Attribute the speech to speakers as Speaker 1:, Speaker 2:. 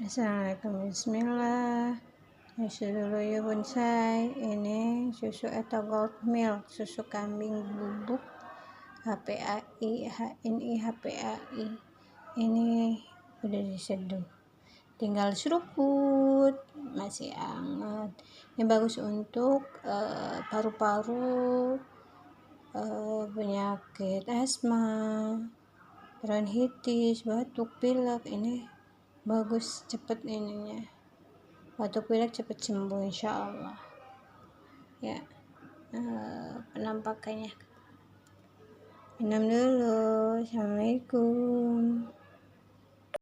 Speaker 1: Assalamualaikum, bismillah. Susu dulu ya bonsai. Ini susu atau gold milk, susu kambing bubuk HPAI, HNI, HPAI. Ini udah diseduh, tinggal seruput, masih hangat. Ini bagus untuk paru-paru, penyakit asma, bronkitis, batuk, pilek. Ini bagus, cepet ininya, batuk pilek cepet sembuh insyaallah ya. Penampakannya minum dulu. Assalamualaikum.